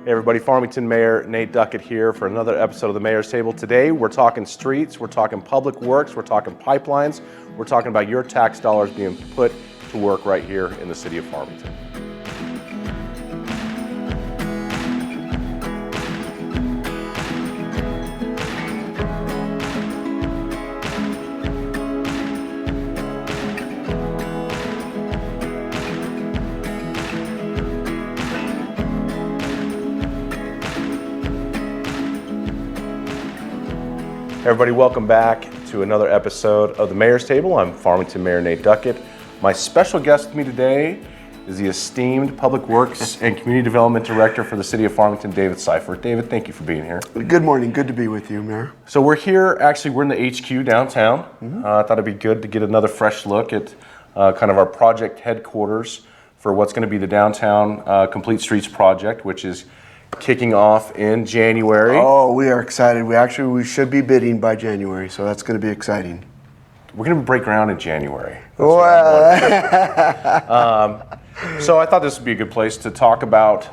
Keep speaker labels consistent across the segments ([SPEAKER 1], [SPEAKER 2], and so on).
[SPEAKER 1] Hey everybody, Farmington Mayor Nate Duckett here for another episode of the Mayor's Table. Today we're talking streets, we're talking public works, we're talking pipelines, we're talking about your tax dollars being put to work right here in the city of Farmington. Everybody, welcome back to another episode of the Mayor's Table. I'm Farmington Mayor Nate Duckett. My special guest with me today is the esteemed Public Works and Community Development Director for the City of Farmington, David Seifert. David, thank you for being here.
[SPEAKER 2] Good morning. Good to be with you, Mayor.
[SPEAKER 1] So we're here, actually we're in the HQ downtown. I thought it'd be good to get another fresh look at kind of our project headquarters for what's going to be the Downtown Complete Streets project, which is kicking off in January.
[SPEAKER 2] Oh, we are excited. We should be bidding by January, so that's going to be exciting.
[SPEAKER 1] We're going to break ground in January.
[SPEAKER 2] Well,
[SPEAKER 1] So I thought this would be a good place to talk about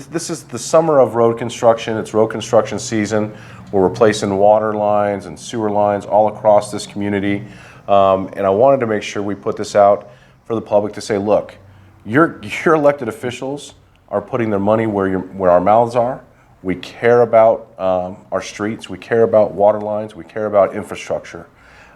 [SPEAKER 1] this is the summer of road construction. It's road construction season. We're replacing water lines and sewer lines all across this community. And I wanted to make sure we put this out for the public to say, look, your elected officials are putting their money where our mouths are. We care about our streets. We care about water lines. We care about infrastructure.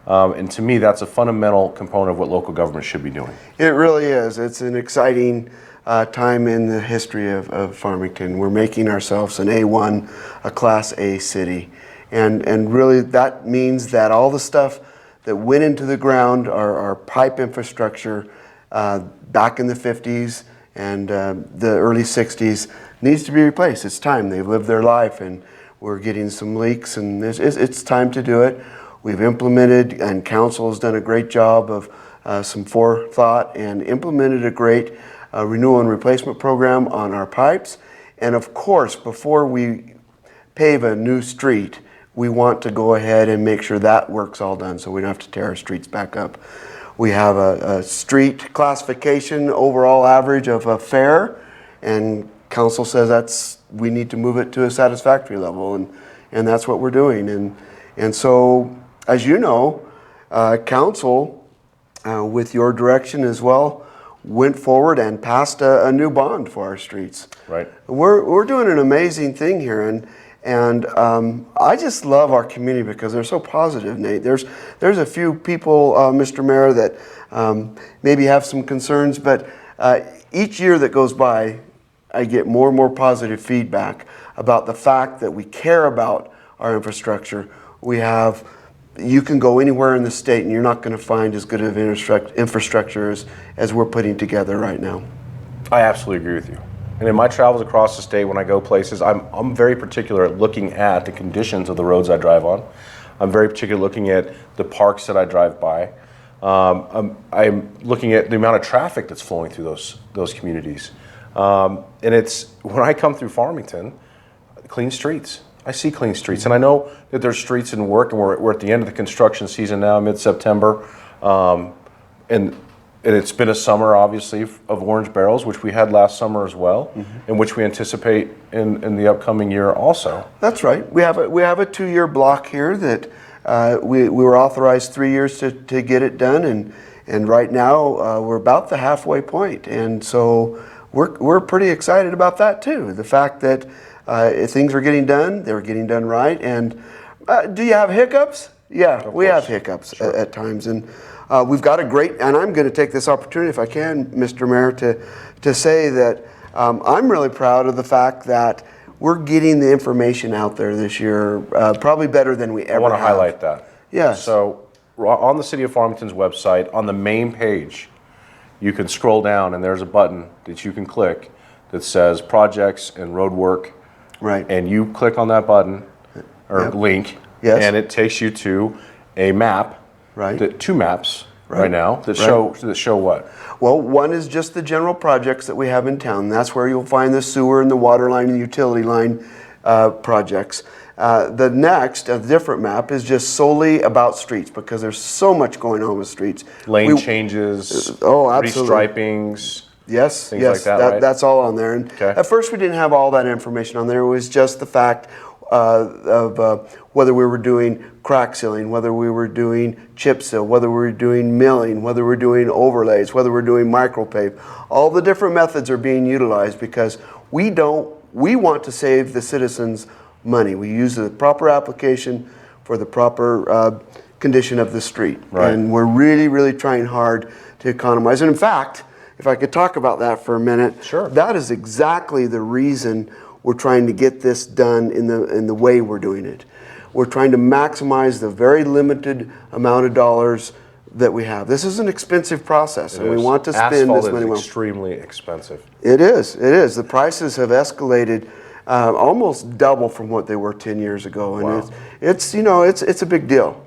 [SPEAKER 1] And to me, that's a fundamental component of what local government should be doing.
[SPEAKER 2] it really is. It's an exciting time in the history of Farmington. We're making ourselves an A1, a Class A city. And really that means that all the stuff that went into the ground, our pipe infrastructure back in the 50s, and the early 60s needs to be replaced. It's time. They've lived their life and we're getting some leaks, and it's time to do it. We've implemented, and council has done a great job of some forethought and implemented a great renewal and replacement program on our pipes. And of course, before we pave a new street, we want to go ahead and make sure that work's all done so we don't have to tear our streets back up. We have a street classification overall average of a fair, and council says we need to move it to a satisfactory level, and that's what we're doing. And so, as you know, council, with your direction as well, went forward and passed a new bond for our streets.
[SPEAKER 1] Right.
[SPEAKER 2] We're doing an amazing thing here, and I just love our community because they're so positive, Nate. There's a few people, Mr. Mayor, that maybe have some concerns, but each year that goes by, I get more and more positive feedback about the fact that we care about our infrastructure. You can go anywhere in the state and you're not going to find as good of infrastructure as we're putting together right now.
[SPEAKER 1] I absolutely agree with you. And in my travels across the state, when I go places, I'm very particular at looking at the conditions of the roads I drive on. I'm very particular looking at the parks that I drive by. I'm looking at the amount of traffic that's flowing through those communities. And it's, when I come through Farmington, clean streets. I see clean streets. And I know that there's streets in work, and we're at the end of the construction season now, mid-September. And it's been a summer, obviously, of orange barrels, which we had last summer as well, and which we anticipate in the upcoming year also.
[SPEAKER 2] That's right. We have a 2-year block here that we were authorized 3 years to get it done, and right now we're about the halfway point, and so we're pretty excited about that too. The fact that things are getting done, they're getting done right, and do you have hiccups? Yeah, we have hiccups at times, and we've got a great, and I'm going to take this opportunity, if I can, Mr. Mayor, to say that I'm really proud of the fact that we're getting the information out there this year, probably better than we ever have.
[SPEAKER 1] I want to highlight that.
[SPEAKER 2] Yes.
[SPEAKER 1] So on the City of Farmington's website, on the main page, you can scroll down and there's a button that you can click that says projects and road work.
[SPEAKER 2] Right.
[SPEAKER 1] And you click on that button or link, and it takes you to a map.
[SPEAKER 2] Right.
[SPEAKER 1] 2 maps right now that show what?
[SPEAKER 2] Well, one is just the general projects that we have in town. That's where you'll find the sewer and the water line and the utility line projects. The next, a different map, is just solely about streets because there's so much going on with streets.
[SPEAKER 1] Lane changes,
[SPEAKER 2] absolutely.
[SPEAKER 1] restripings,
[SPEAKER 2] Yes,
[SPEAKER 1] things
[SPEAKER 2] yes,
[SPEAKER 1] like that, right?
[SPEAKER 2] that's all on there. And
[SPEAKER 1] Okay.
[SPEAKER 2] at first we didn't have all that information on there. It was just the fact of whether we were doing crack sealing, whether we were doing chip seal, whether we were doing milling, whether we're doing overlays, whether we're doing micropave. All the different methods are being utilized because we want to save the citizens money. We use the proper application for the proper condition of the street.
[SPEAKER 1] Right.
[SPEAKER 2] And we're really, really trying hard to economize. And in fact, if I could talk about that for a minute,
[SPEAKER 1] Sure.
[SPEAKER 2] that is exactly the reason we're trying to get this done in the way we're doing it. We're trying to maximize the very limited amount of dollars that we have. This is an expensive process, and we want to spend
[SPEAKER 1] Asphalt
[SPEAKER 2] this money
[SPEAKER 1] is
[SPEAKER 2] well.
[SPEAKER 1] extremely expensive.
[SPEAKER 2] It is. It is. The prices have escalated almost double from what they were 10 years ago, and
[SPEAKER 1] Wow.
[SPEAKER 2] it's a big deal.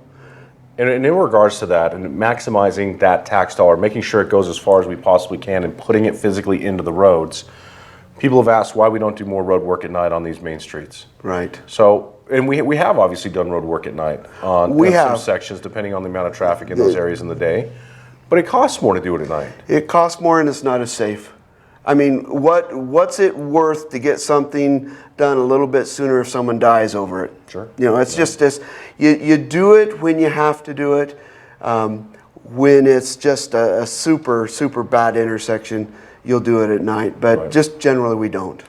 [SPEAKER 1] And in regards to that, and maximizing that tax dollar, making sure it goes as far as we possibly can, and putting it physically into the roads, people have asked why we don't do more road work at night on these main streets.
[SPEAKER 2] Right.
[SPEAKER 1] So, and we have obviously done road work at night on some sections, depending on the amount of traffic in those areas in the day. But it costs more to do it at night.
[SPEAKER 2] It costs more, and it's not as safe. I mean, what's it worth to get something done a little bit sooner if someone dies over it?
[SPEAKER 1] Sure.
[SPEAKER 2] You know, it's just this. You do it when you have to do it. When it's just a super, super bad intersection, you'll do it at night. But
[SPEAKER 1] Right.
[SPEAKER 2] just generally, we don't.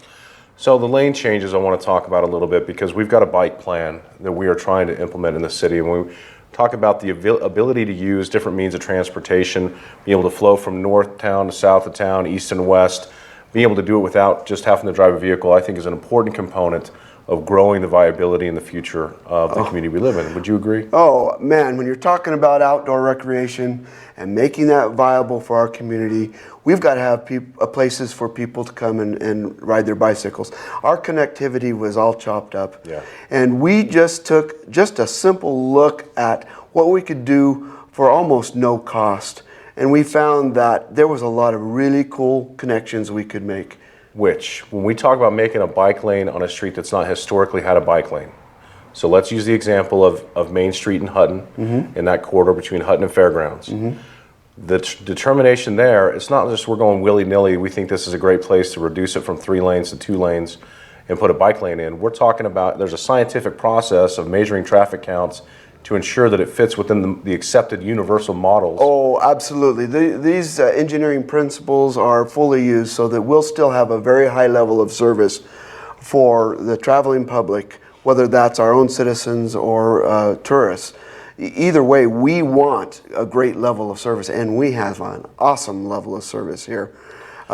[SPEAKER 1] So the lane changes I want to talk about a little bit, because we've got a bike plan that we are trying to implement in the city, and we talk about the ability to use different means of transportation, being able to flow from north town to south of town, east and west, being able to do it without just having to drive a vehicle, I think is an important component of growing the viability in the future of the community we live in. Would you agree?
[SPEAKER 2] Oh man, when you're talking about outdoor recreation and making that viable for our community, we've got to have places for people to come and ride their bicycles. Our connectivity was all chopped up.
[SPEAKER 1] Yeah.
[SPEAKER 2] And we just took just a simple look at what we could do for almost no cost. And we found that there was a lot of really cool connections we could make.
[SPEAKER 1] Which, when we talk about making a bike lane on a street that's not historically had a bike lane, so let's use the example of Main Street in Hutton, in that corridor between Hutton and Fairgrounds. The determination there, it's not just we're going willy-nilly, we think this is a great place to reduce it from 3 lanes to 2 lanes and put a bike lane in. We're talking about, there's a scientific process of measuring traffic counts to ensure that it fits within the accepted universal models.
[SPEAKER 2] Oh, absolutely. These engineering principles are fully used so that we'll still have a very high level of service for the traveling public, whether that's our own citizens or tourists. Either way, we want a great level of service, and we have an awesome level of service here.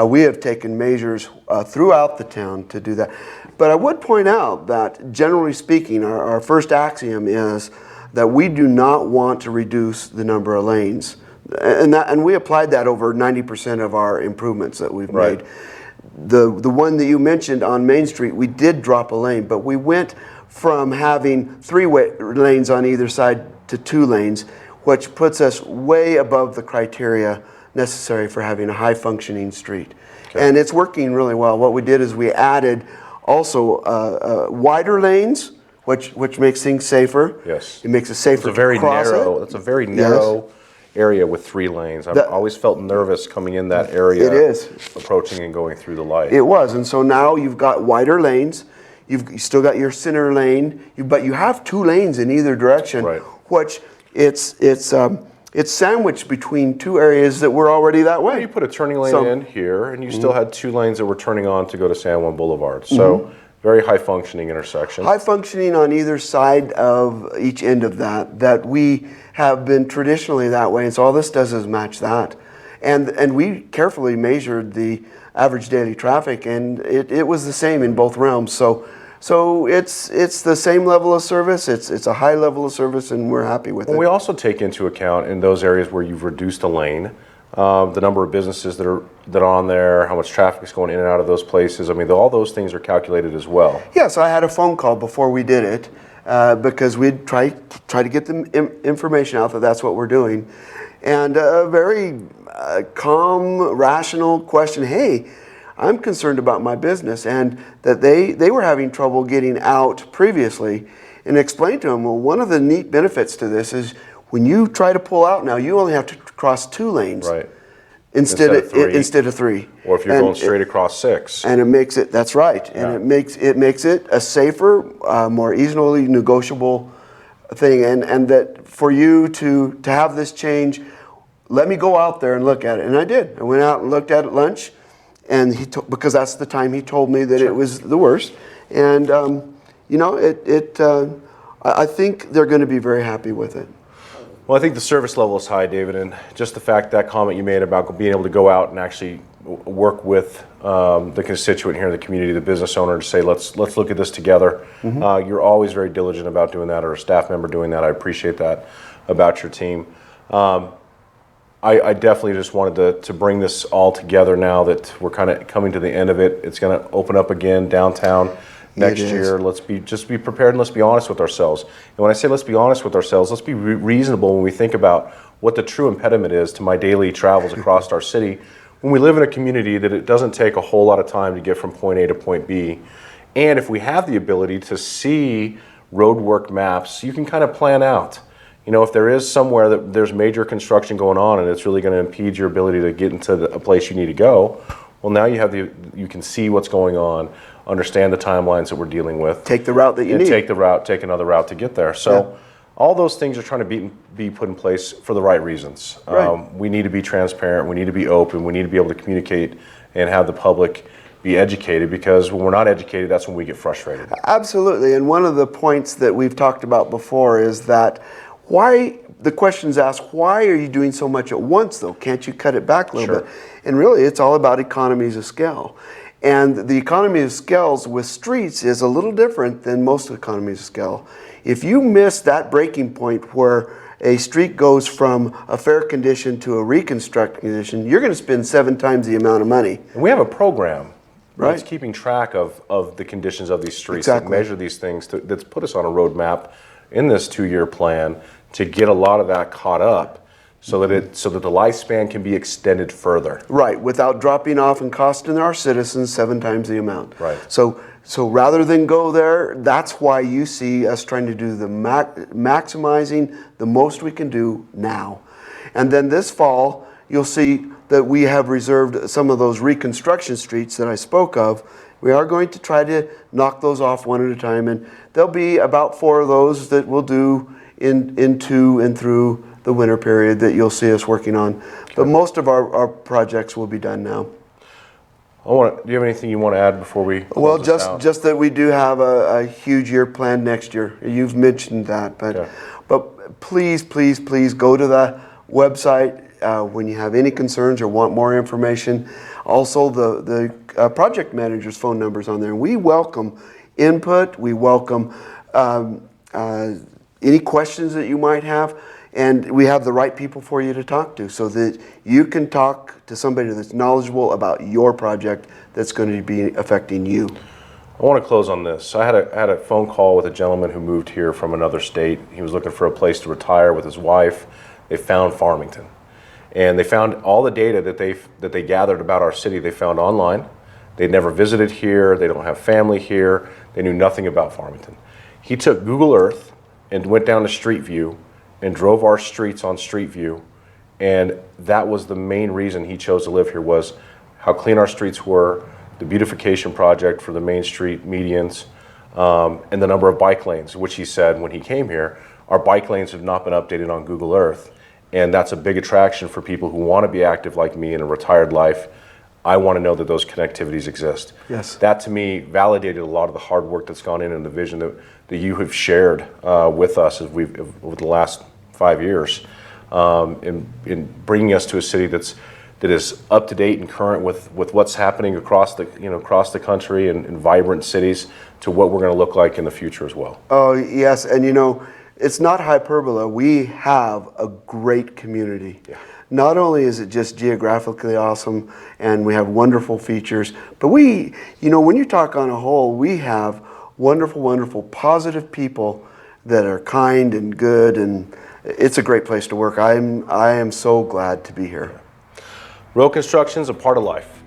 [SPEAKER 2] We have taken measures throughout the town to do that. But I would point out that, generally speaking, our first axiom is that we do not want to reduce the number of lanes. And we applied that over 90% of our improvements that we've
[SPEAKER 1] Right.
[SPEAKER 2] made. The one that you mentioned on Main Street, we did drop a lane, but we went from having 3 lanes on either side to 2 lanes, which puts us way above the criteria necessary for having a high-functioning street.
[SPEAKER 1] Okay.
[SPEAKER 2] And it's working really well. What we did is we added also wider lanes, which makes things safer.
[SPEAKER 1] Yes.
[SPEAKER 2] It makes it safer
[SPEAKER 1] It's a very
[SPEAKER 2] to cross
[SPEAKER 1] narrow.
[SPEAKER 2] it.
[SPEAKER 1] It's a very narrow area with 3 lanes. I've always felt nervous coming in that area.
[SPEAKER 2] It is.
[SPEAKER 1] Approaching and going through the light.
[SPEAKER 2] It was, and so now you've got wider lanes. You still got your center lane, but you have 2 lanes in either direction,
[SPEAKER 1] Right.
[SPEAKER 2] which it's sandwiched between 2 areas that were already that way.
[SPEAKER 1] You put a turning lane in here, and you still had 2 lanes that were turning on to go to San Juan Boulevard. So very high functioning intersection.
[SPEAKER 2] High functioning on either side of each end of that we have been traditionally that way, and so all this does is match that. And we carefully measured the average daily traffic, and it was the same in both realms. So it's the same level of service. It's a high level of service, and we're happy with it.
[SPEAKER 1] We also take into account in those areas where you've reduced a lane, the number of businesses that are on there, how much traffic is going in and out of those places. I mean, all those things are calculated as well.
[SPEAKER 2] Yes, I had a phone call before we did it because we'd try to get the information out that that's what we're doing. And a very calm, rational question, hey, I'm concerned about my business, and that they were having trouble getting out previously, and explained to them, well, one of the neat benefits to this is when you try to pull out now, you only have to cross 2 lanes.
[SPEAKER 1] Right.
[SPEAKER 2] instead of 3.
[SPEAKER 1] Or if you're going straight across 6.
[SPEAKER 2] And it makes it, that's right.
[SPEAKER 1] Yeah.
[SPEAKER 2] And it makes it a safer, more easily negotiable thing. And that for you to have this change, let me go out there and look at it. And I did. I went out and looked at it at lunch, and because that's the time he told me that it was the worst. And I think they're going to be very happy with it.
[SPEAKER 1] Well, I think the service level is high, David, and just the fact, that comment you made about being able to go out and actually work with the constituent here in the community, the business owner, to say, let's look at this together. You're always very diligent about doing that, or a staff member doing that. I appreciate that about your team. I definitely just wanted to bring this all together now that we're kind of coming to the end of it. It's going to open up again downtown next year. Let's be prepared, and let's be honest with ourselves. And when I say let's be honest with ourselves, let's be reasonable when we think about what the true impediment is to my daily travels across our city. When we live in a community that it doesn't take a whole lot of time to get from point A to point B, and if we have the ability to see road work maps, you can kind of plan out. If there is somewhere that there's major construction going on and it's really going to impede your ability to get into a place you need to go, well, now you can see what's going on, understand the timelines that we're dealing with.
[SPEAKER 2] Take the route that you need.
[SPEAKER 1] Take another route to get there. So all those things are trying to be put in place for the right reasons.
[SPEAKER 2] Right.
[SPEAKER 1] We need to be transparent. We need to be open. We need to be able to communicate and have the public be educated, because when we're not educated, that's when we get frustrated.
[SPEAKER 2] Absolutely. And one of the points that we've talked about before is that the question's asked, why are you doing so much at once, though? Can't you cut it back a little bit? And really, it's all about economies of scale. And the economy of scales with streets is a little different than most economies of scale. If you miss that breaking point where a street goes from a fair condition to a reconstruct condition, you're going to spend 7 times the amount of money.
[SPEAKER 1] And we have a program that's
[SPEAKER 2] Right.
[SPEAKER 1] keeping track of the conditions of these streets,
[SPEAKER 2] Exactly.
[SPEAKER 1] that measure these things, that's put us on a roadmap in this 2-year plan to get a lot of that caught up, so that the lifespan can be extended further.
[SPEAKER 2] Right, without dropping off and costing our citizens 7 times the amount.
[SPEAKER 1] Right.
[SPEAKER 2] So rather than go there, that's why you see us trying to do the maximizing the most we can do now. And then this fall, you'll see that we have reserved some of those reconstruction streets that I spoke of. We are going to try to knock those off one at a time, and there'll be about 4 of those that we'll do into and through the winter period that you'll see us working on. Okay. But most of our projects will be done now.
[SPEAKER 1] Do you have anything you want to add before we close this out?
[SPEAKER 2] Just that we do have a huge year planned next year. You've mentioned that, but please go to the website when you have any concerns or want more information. Also, the project manager's phone number's on there. We welcome input. We welcome any questions that you might have, and we have the right people for you to talk to, so that you can talk to somebody that's knowledgeable about your project that's going to be affecting you.
[SPEAKER 1] I want to close on this. I had a phone call with a gentleman who moved here from another state. He was looking for a place to retire with his wife. They found Farmington, and they found all the data that they gathered about our city. They found online. They'd never visited here. They don't have family here. They knew nothing about Farmington. He took Google Earth and went down to Street View and drove our streets on Street View, and that was the main reason he chose to live here, was how clean our streets were, the beautification project for the main street medians, and the number of bike lanes, which he said when he came here, our bike lanes have not been updated on Google Earth, and that's a big attraction for people who want to be active like me in a retired life. I want to know that those connectivities exist.
[SPEAKER 2] Yes.
[SPEAKER 1] That to me validated a lot of the hard work that's gone in and the vision that you have shared with us over the last 5 years in bringing us to a city that is up to date and current with what's happening across the country and vibrant cities to what we're going to look like in the future as well.
[SPEAKER 2] Oh yes, and it's not hyperbole. We have a great community. Yeah. Not only is it just geographically awesome and we have wonderful features, but when you talk on a whole, we have wonderful, wonderful, positive people that are kind and good, and it's a great place to work. I am so glad to be here.
[SPEAKER 1] Road construction is a part of life.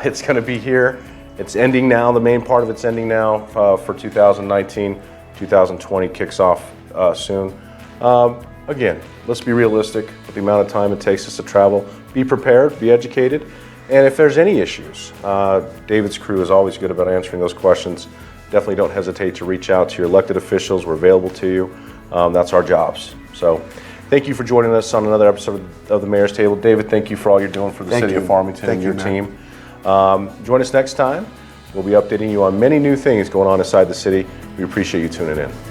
[SPEAKER 1] It's going to be here. It's ending now. The main part of it's ending now for 2019. 2020 kicks off soon. again, let's be realistic with the amount of time it takes us to travel. Be prepared, be educated, and if there's any issues, David's crew is always good about answering those questions. Definitely don't hesitate to reach out to your elected officials. We're available to you. That's our jobs. So thank you for joining us on another episode of the Mayor's Table. David, thank you for all you're doing for the city of Farmington and your team. Join us next time. We'll be updating you on many new things going on inside the city. We appreciate you tuning in.